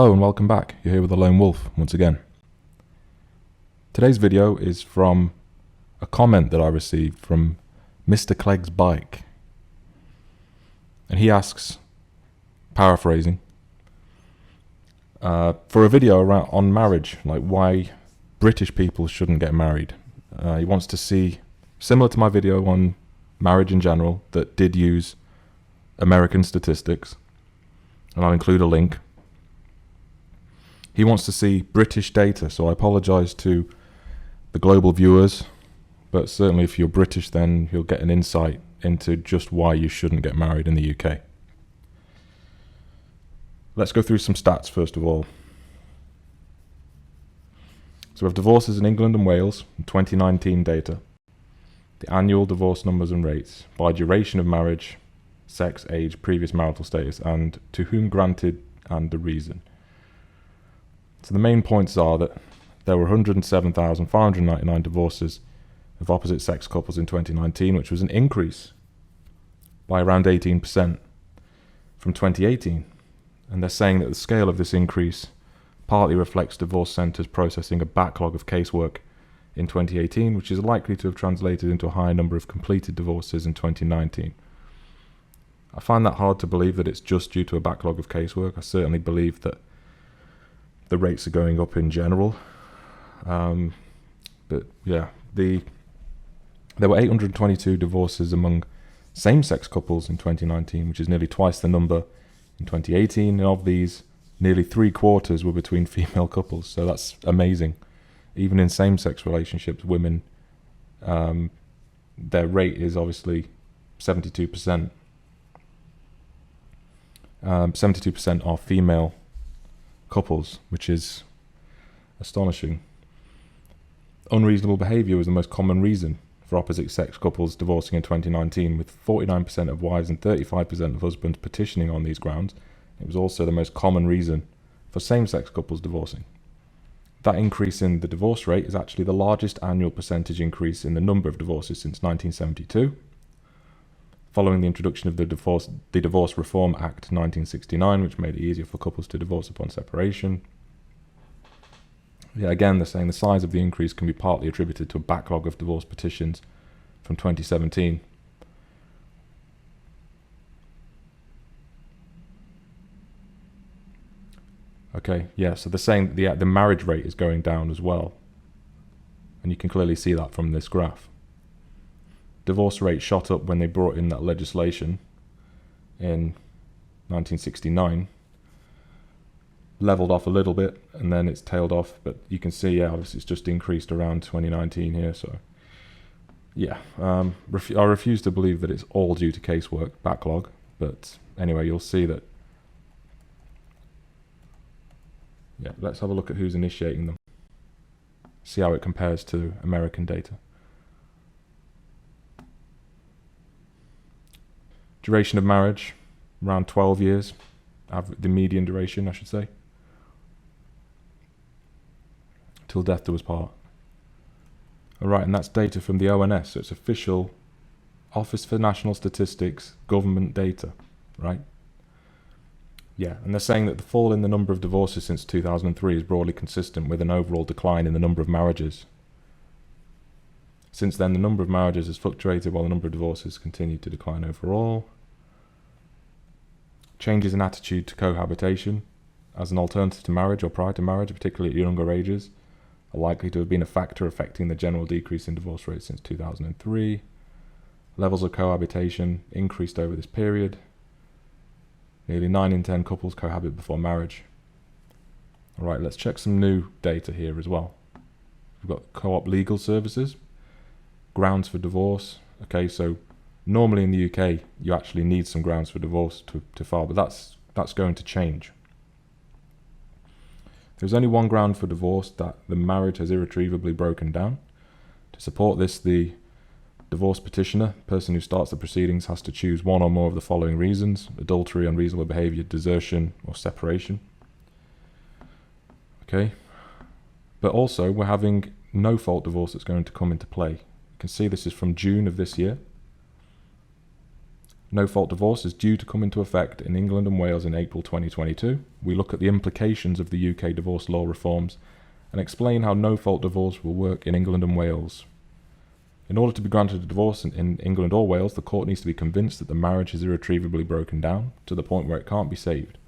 Hello and welcome back. You're here with the Lone Wolf once again. Today's video is from a comment that I received from Mr. Clegg's Bike. And he asks, paraphrasing, for a video on marriage, like why British people shouldn't get married. He wants to see, similar to my video on marriage in general, that did use American statistics, and I'll include a link. He wants to see British data, so I apologise to the global viewers, but certainly if you're British then you'll get an insight into just why you shouldn't get married in the UK. Let's go through some stats first of all. So we have divorces in England and Wales, 2019 data. The annual divorce numbers and rates by duration of marriage, sex, age, previous marital status, and to whom granted and the reason. So the main points are that there were 107,599 divorces of opposite sex couples in 2019, which was an increase by around 18% from 2018. And they're saying that the scale of this increase partly reflects divorce centres processing a backlog of casework in 2018, which is likely to have translated into a higher number of completed divorces in 2019. I find that hard to believe that it's just due to a backlog of casework. I certainly believe that the rates are going up in general. But yeah, there were 822 divorces among same-sex couples in 2019, which is nearly twice the number in 2018. And of these, nearly 3/4 were between female couples. So that's amazing. Even in same-sex relationships, women, their rate is obviously 72%. 72% are female couples, which is astonishing. Unreasonable behaviour was the most common reason for opposite sex couples divorcing in 2019, with 49% of wives and 35% of husbands petitioning on these grounds. It was also the most common reason for same-sex couples divorcing. That increase in the divorce rate is actually the largest annual percentage increase in the number of divorces since 1972. Following the introduction of the Divorce Reform Act 1969, which made it easier for couples to divorce upon separation. Yeah, again, they're saying the size of the increase can be partly attributed to a backlog of divorce petitions from 2017. Okay, yeah, so they're saying the marriage rate is going down as well. And you can clearly see that from this graph. Divorce rate shot up when they brought in that legislation in 1969, leveled off a little bit, and then it's tailed off, but you can see, yeah, obviously it's just increased around 2019 here, so yeah, I refuse to believe that it's all due to casework backlog, but anyway, you'll see that. Yeah, let's have a look at who's initiating them, see how it compares to American data. Duration of marriage, around 12 years, the median duration, I should say. Till death do us part. Alright, and that's data from the ONS, so it's official Office for National Statistics government data, right? Yeah, and they're saying that the fall in the number of divorces since 2003 is broadly consistent with an overall decline in the number of marriages. Since then, the number of marriages has fluctuated while the number of divorces continued to decline overall. Changes in attitude to cohabitation as an alternative to marriage or prior to marriage, particularly at younger ages, are likely to have been a factor affecting the general decrease in divorce rates since 2003. Levels of cohabitation increased over this period. Nearly 9 in 10 couples cohabit before marriage. Alright, let's check some new data here as well. We've got co-op legal services. Grounds for divorce. Okay, so normally in the UK you actually need some grounds for divorce to file, but that's going to change. There's only one ground for divorce, that the marriage has irretrievably broken down. To support this, the divorce petitioner, person who starts the proceedings, has to choose one or more of the following reasons: adultery, unreasonable behaviour, desertion, or separation. Okay, but also we're having no fault divorce that's going to come into play. You can see this is from June of this year. No-fault divorce is due to come into effect in England and Wales in April 2022. We look at the implications of the UK divorce law reforms and explain how no-fault divorce will work in England and Wales. In order to be granted a divorce in England or Wales, the court needs to be convinced that the marriage is irretrievably broken down to the point where it can't be saved.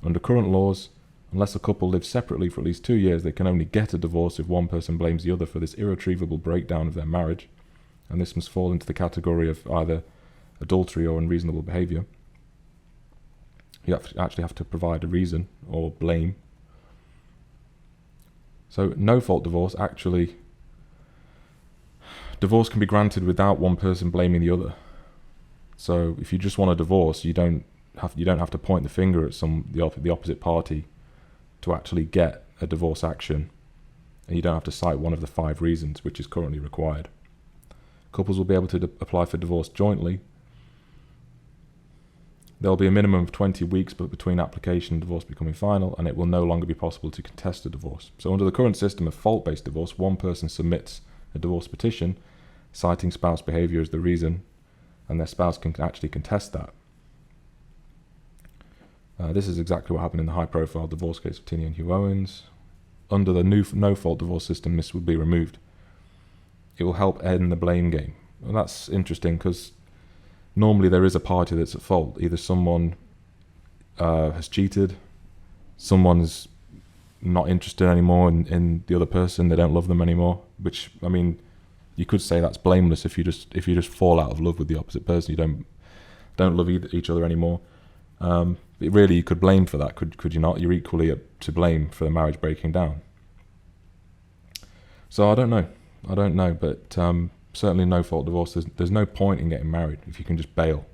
Under current laws, unless a couple lives separately for at least 2 years, they can only get a divorce if one person blames the other for this irretrievable breakdown of their marriage, and this must fall into the category of either adultery or unreasonable behaviour. You actually have to provide a reason or blame. So no-fault divorce, actually, divorce can be granted without one person blaming the other. So if you just want a divorce, you don't have to point the finger at the opposite party to actually get a divorce action, and you don't have to cite one of the 5 reasons which is currently required. Couples will be able to apply for divorce jointly. There will be a minimum of 20 weeks between application and divorce becoming final, and it will no longer be possible to contest a divorce. So under the current system of fault-based divorce, one person submits a divorce petition, citing spouse behaviour as the reason, and their spouse can actually contest that. This is exactly what happened in the high-profile divorce case of Tinney and Hugh Owens. Under the new no-fault divorce system, this would be removed. It will help end the blame game. And that's interesting because normally there is a party that's at fault. Either someone has cheated, someone's not interested anymore in the other person, they don't love them anymore, which, I mean, you could say that's blameless if you just fall out of love with the opposite person, you don't love each other anymore. Really, you could blame for that, could you not? You're equally to blame for the marriage breaking down. So I don't know, but certainly no-fault divorce, there's no point in getting married if you can just bail.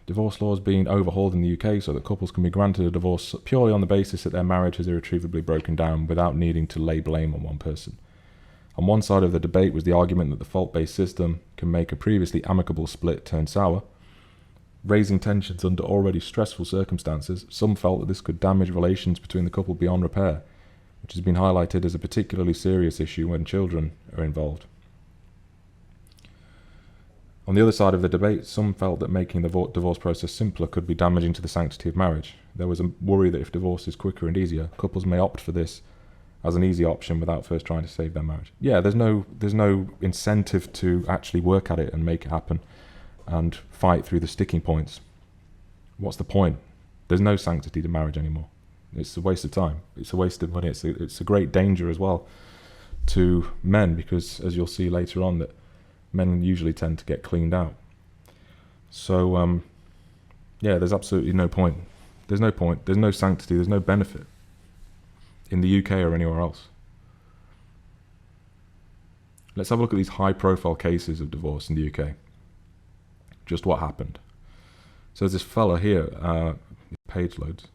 Divorce laws being overhauled in the UK so that couples can be granted a divorce purely on the basis that their marriage has irretrievably broken down without needing to lay blame on one person. On one side of the debate was the argument that the fault-based system can make a previously amicable split turn sour, raising tensions under already stressful circumstances. Some felt that this could damage relations between the couple beyond repair, which has been highlighted as a particularly serious issue when children are involved. On the other side of the debate, some felt that making the divorce process simpler could be damaging to the sanctity of marriage. There was a worry that if divorce is quicker and easier, couples may opt for this as an easy option without first trying to save their marriage. Yeah, there's no incentive to actually work at it and make it happen and fight through the sticking points. What's the point? There's no sanctity to marriage anymore. It's a waste of time. It's a waste of money. It's a great danger as well to men, because as you'll see later on, that men usually tend to get cleaned out. So yeah, there's absolutely no point. There's no point. There's no sanctity. There's no benefit in the UK or anywhere else. Let's have a look at these high-profile cases of divorce in the UK. Just what happened. So there's this fella here, page loads.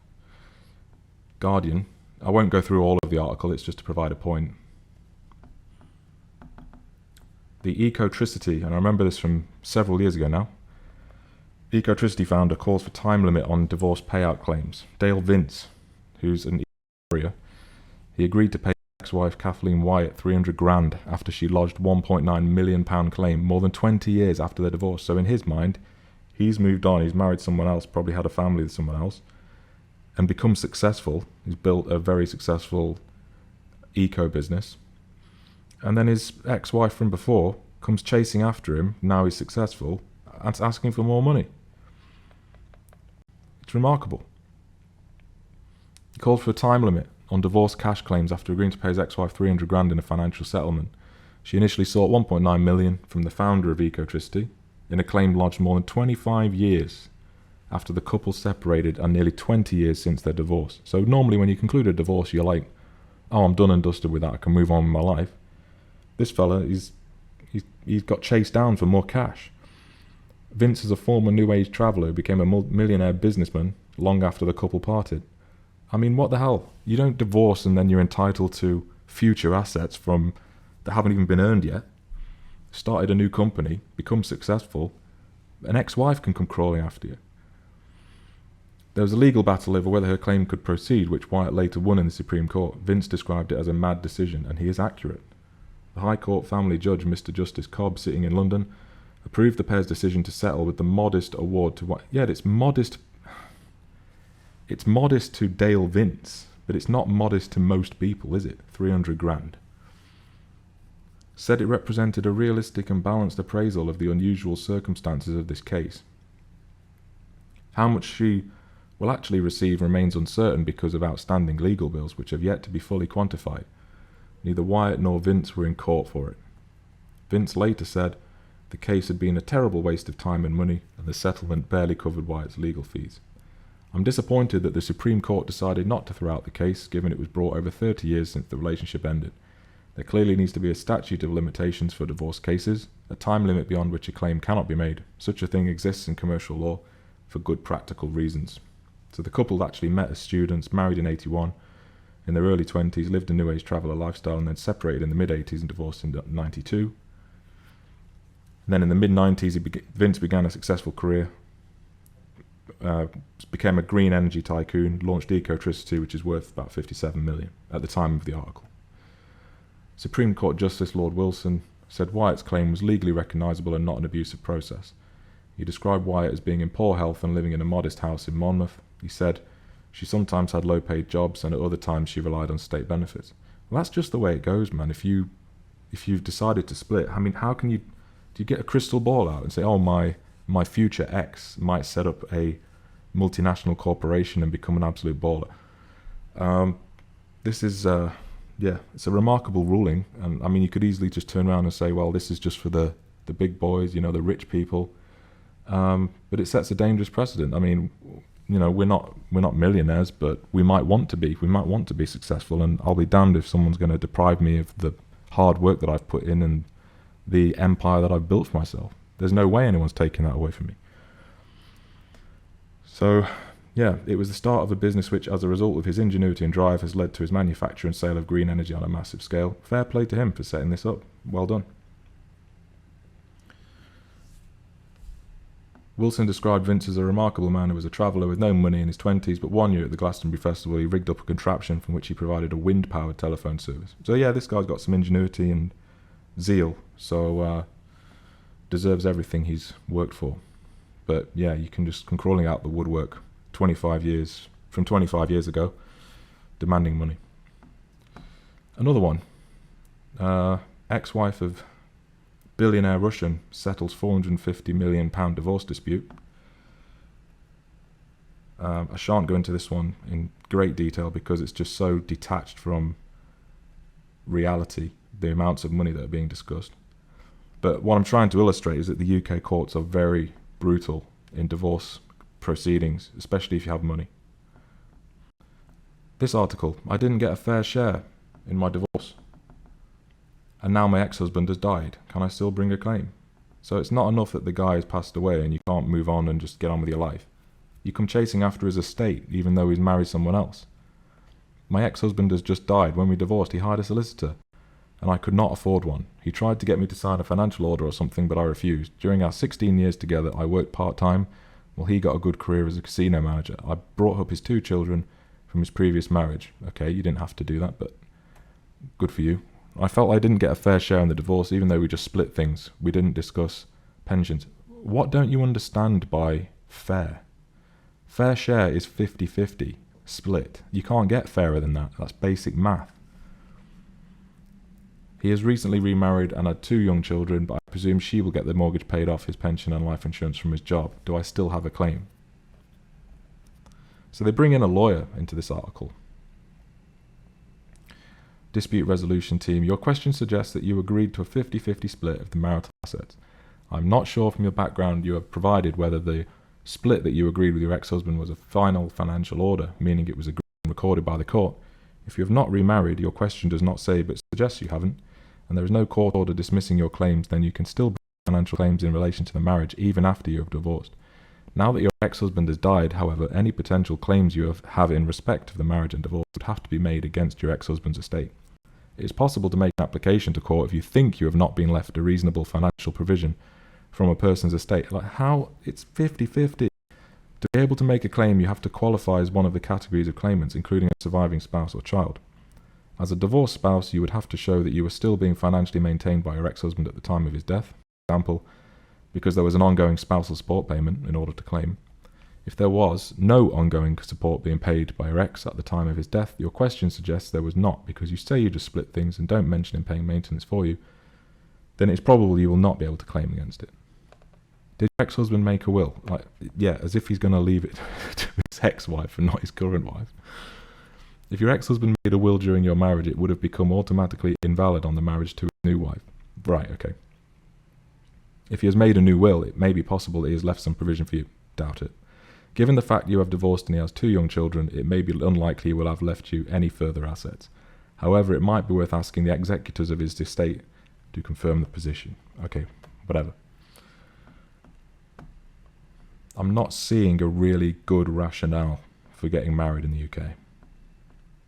Guardian. I won't go through all of the article, it's just to provide a point. The Ecotricity, and I remember this from several years ago now. Ecotricity founder calls for time limit on divorce payout claims. Dale Vince, who's an lawyer, he agreed to pay his ex-wife Kathleen Wyatt 300 grand after she lodged £1.9 million claim more than 20 years after their divorce. So in his mind, he's moved on, he's married someone else, probably had a family with someone else, and become successful. He's built a very successful eco business. And then his ex-wife from before comes chasing after him, now he's successful, and asking for more money. It's remarkable. He called for a time limit on divorce cash claims after agreeing to pay his ex-wife 300 grand in a financial settlement. She initially sought 1.9 million from the founder of Ecotricity in a claim lodged more than 25 years after the couple separated and nearly 20 years since their divorce. So normally when you conclude a divorce, you're like, oh, I'm done and dusted with that, I can move on with my life. This fella, he's got chased down for more cash. Vince is a former New Age traveller who became a millionaire businessman long after the couple parted. I mean, what the hell? You don't divorce and then you're entitled to future assets from that haven't even been earned yet. Started a new company, become successful, an ex-wife can come crawling after you. There was a legal battle over whether her claim could proceed, which Wyatt later won in the Supreme Court. Vince described it as a mad decision, and he is accurate. The High Court family judge, Mr. Justice Cobb, sitting in London, approved the pair's decision to settle with the modest award to what? Yeah, it's modest. It's modest to Dale Vince, but it's not modest to most people, is it? 300 grand. Said it represented a realistic and balanced appraisal of the unusual circumstances of this case. How much she will actually receive remains uncertain because of outstanding legal bills which have yet to be fully quantified. Neither Wyatt nor Vince were in court for it. Vince later said the case had been a terrible waste of time and money, and the settlement barely covered Wyatt's legal fees. I'm disappointed that the Supreme Court decided not to throw out the case, given it was brought over 30 years since the relationship ended. There clearly needs to be a statute of limitations for divorce cases, a time limit beyond which a claim cannot be made. Such a thing exists in commercial law for good practical reasons. So the couple actually met as students, married in 81, in their early 20s, lived a New Age traveller lifestyle, and then separated in the mid-80s and divorced in 92. And then in the mid-90s, Vince began a successful career, became a green energy tycoon, launched Ecotricity, which is worth about 57 million at the time of the article. Supreme Court Justice Lord Wilson said Wyatt's claim was legally recognisable and not an abusive process. He described Wyatt as being in poor health and living in a modest house in Monmouth. He said she sometimes had low-paid jobs and at other times she relied on state benefits. Well, that's just the way it goes, man. If you've decided to split, I mean, how can you... Do you get a crystal ball out and say, oh, my future ex might set up a multinational corporation and become an absolute baller? This is... it's a remarkable ruling, and I mean, you could easily just turn around and say, well, this is just for the big boys, the rich people, but it sets a dangerous precedent. I mean, we're not millionaires, but we might want to be successful, and I'll be damned if someone's going to deprive me of the hard work that I've put in and the empire that I've built for myself. There's no way anyone's taking that away from me. So yeah, it was the start of a business which, as a result of his ingenuity and drive, has led to his manufacture and sale of green energy on a massive scale. Fair play to him for setting this up. Well done. Wilson described Vince as a remarkable man who was a traveller with no money in his 20s, but one year at the Glastonbury Festival he rigged up a contraption from which he provided a wind-powered telephone service. So yeah, this guy's got some ingenuity and zeal, so deserves everything he's worked for. But yeah, you can just come crawling out the woodwork 25 years ago, demanding money. Another one, ex-wife of billionaire Russian settles £450 million divorce dispute. I shan't go into this one in great detail because it's just so detached from reality, the amounts of money that are being discussed. But what I'm trying to illustrate is that the UK courts are very brutal in divorce proceedings, especially if you have money. This article, I didn't get a fair share in my divorce, and now my ex-husband has died. Can I still bring a claim? So it's not enough that the guy has passed away and you can't move on and just get on with your life. You come chasing after his estate even though he's married someone else. My ex-husband has just died. When we divorced, he hired a solicitor, and I could not afford one. He tried to get me to sign a financial order or something, but I refused. During our 16 years together, I worked part-time while he got a good career as a casino manager. I brought up his 2 children from his previous marriage. Okay, you didn't have to do that, but good for you. I felt I didn't get a fair share in the divorce, even though we just split things. We didn't discuss pensions. What don't you understand by fair? Fair share is 50-50, split. You can't get fairer than that. That's basic math. He has recently remarried and had 2 young children, but I presume she will get the mortgage paid off, his pension and life insurance from his job. Do I still have a claim? So they bring in a lawyer into this article. Dispute resolution team, your question suggests that you agreed to a 50-50 split of the marital assets. I'm not sure from your background you have provided whether the split that you agreed with your ex-husband was a final financial order, meaning it was agreed and recorded by the court. If you have not remarried, your question does not say but suggests you haven't, and there is no court order dismissing your claims, then you can still bring financial claims in relation to the marriage even after you have divorced. Now that your ex-husband has died, however, any potential claims you have in respect of the marriage and divorce would have to be made against your ex-husband's estate. It is possible to make an application to court if you think you have not been left a reasonable financial provision from a person's estate. Like how? It's 50-50. To be able to make a claim, you have to qualify as one of the categories of claimants, including a surviving spouse or child. As a divorced spouse, you would have to show that you were still being financially maintained by your ex-husband at the time of his death. For example, because there was an ongoing spousal support payment in order to claim. If there was no ongoing support being paid by your ex at the time of his death, your question suggests there was not, because you say you just split things and don't mention him paying maintenance for you, then it's probable you will not be able to claim against it. Did your ex-husband make a will? Yeah, as if he's going to leave it to his ex-wife and not his current wife. If your ex-husband made a will during your marriage, it would have become automatically invalid on the marriage to his new wife. Right, okay. If he has made a new will, it may be possible that he has left some provision for you. Doubt it. Given the fact you have divorced and he has 2 young children, it may be unlikely he will have left you any further assets. However, it might be worth asking the executors of his estate to confirm the position. Okay, whatever. I'm not seeing a really good rationale for getting married in the UK.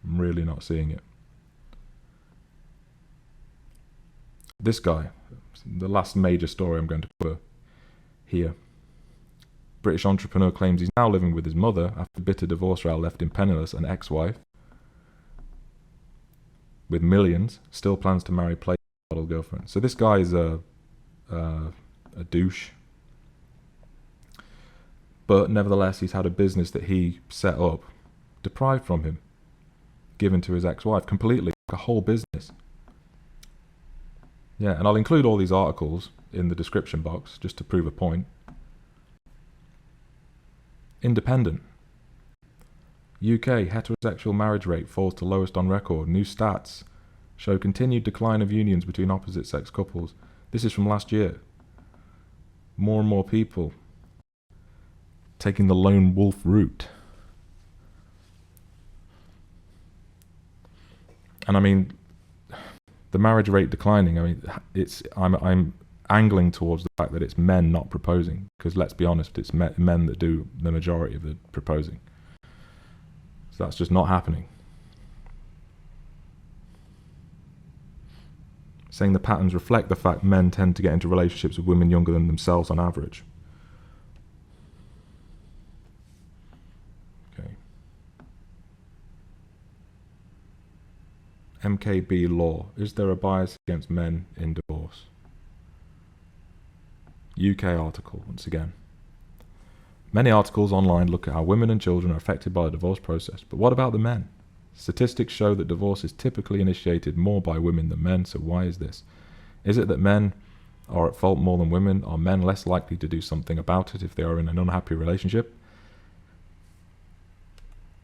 I'm really not seeing it. This guy, the last major story I'm going to cover here. British entrepreneur claims he's now living with his mother after bitter divorce row left him penniless, and ex-wife with millions still plans to marry play model girlfriend. So this guy is a douche, but nevertheless he's had a business that he set up deprived from him, given to his ex-wife completely, like a whole business. Yeah, and I'll include all these articles in the description box just to prove a point. Independent. UK heterosexual marriage rate falls to lowest on record. New stats show continued decline of unions between opposite sex couples. This is from last year. More and more people taking the lone wolf route. And I mean, the marriage rate declining, I mean, I'm angling towards the fact that it's men not proposing, because let's be honest, it's men that do the majority of the proposing. So that's just not happening. Saying the patterns reflect the fact men tend to get into relationships with women younger than themselves on average. Okay. MKB law. Is there a bias against men in divorce? UK article, once again. Many articles online look at how women and children are affected by the divorce process, but what about the men? Statistics show that divorce is typically initiated more by women than men, so why is this? Is it that men are at fault more than women? Are men less likely to do something about it if they are in an unhappy relationship?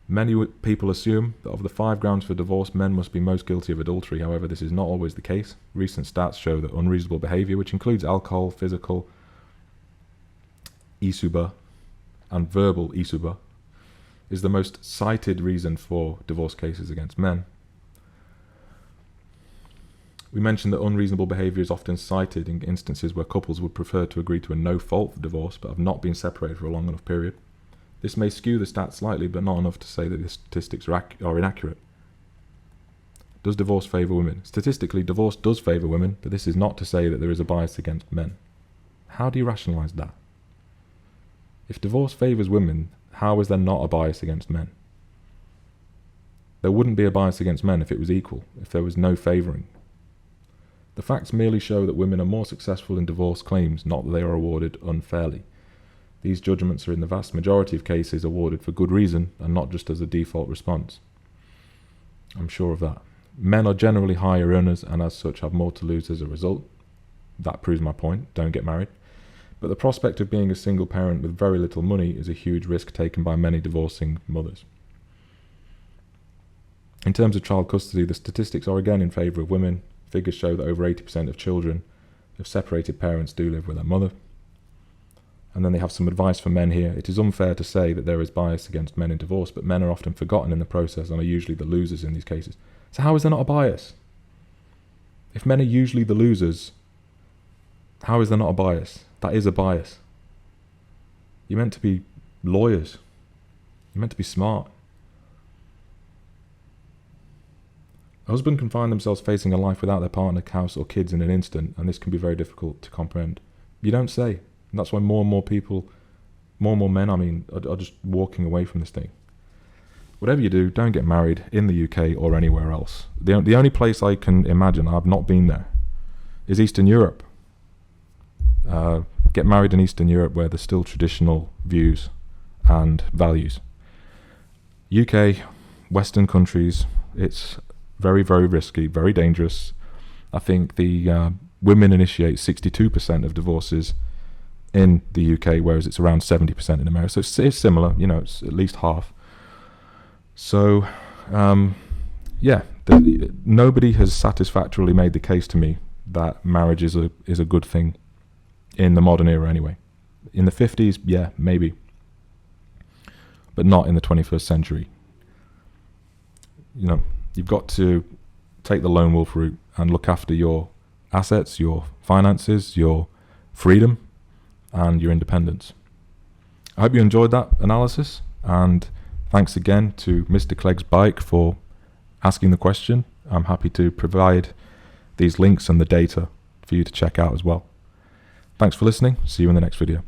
Many people assume that of the 5 grounds for divorce, men must be most guilty of adultery. However, this is not always the case. Recent stats show that unreasonable behaviour, which includes alcohol, physical isuba, and verbal isuba, is the most cited reason for divorce cases against men. We mentioned that unreasonable behaviour is often cited in instances where couples would prefer to agree to a no-fault divorce but have not been separated for a long enough period. This may skew the stats slightly, but not enough to say that the statistics are inaccurate. Does divorce favour women? Statistically, divorce does favour women, but this is not to say that there is a bias against men. How do you rationalise that? If divorce favours women, how is there not a bias against men? There wouldn't be a bias against men if it was equal, if there was no favouring. The facts merely show that women are more successful in divorce claims, not that they are awarded unfairly. These judgments are in the vast majority of cases awarded for good reason and not just as a default response. I'm sure of that. Men are generally higher earners and as such have more to lose as a result. That proves my point. Don't get married. But the prospect of being a single parent with very little money is a huge risk taken by many divorcing mothers. In terms of child custody, the statistics are again in favour of women. Figures show that over 80% of children of separated parents do live with their mother. And then they have some advice for men here. It is unfair to say that there is bias against men in divorce, but men are often forgotten in the process and are usually the losers in these cases. So how is there not a bias? If men are usually the losers, how is there not a bias? That is a bias. You're meant to be lawyers. You're meant to be smart. A husband can find themselves facing a life without their partner, house or kids in an instant, and this can be very difficult to comprehend. You don't say. And that's why more and more people, more and more men, are just walking away from this thing. whatever you do, don't get married in the UK or anywhere else. The only place I can imagine, I've not been there, is Eastern Europe. Get married in Eastern Europe where there's still traditional views and values. UK, Western countries, it's very, very risky, very dangerous. I think the women initiate 62% of divorces in the UK, whereas it's around 70% in America. So it's similar, it's at least half. So, nobody has satisfactorily made the case to me that marriage is a good thing in the modern era anyway. In the 50s, yeah, maybe. But not in the 21st century. You've got to take the lone wolf route and look after your assets, your finances, your freedom, and your independence. I hope you enjoyed that analysis, and thanks again to Mr. Clegg's Bike for asking the question. I'm happy to provide these links and the data for you to check out as well. Thanks for listening. See you in the next video.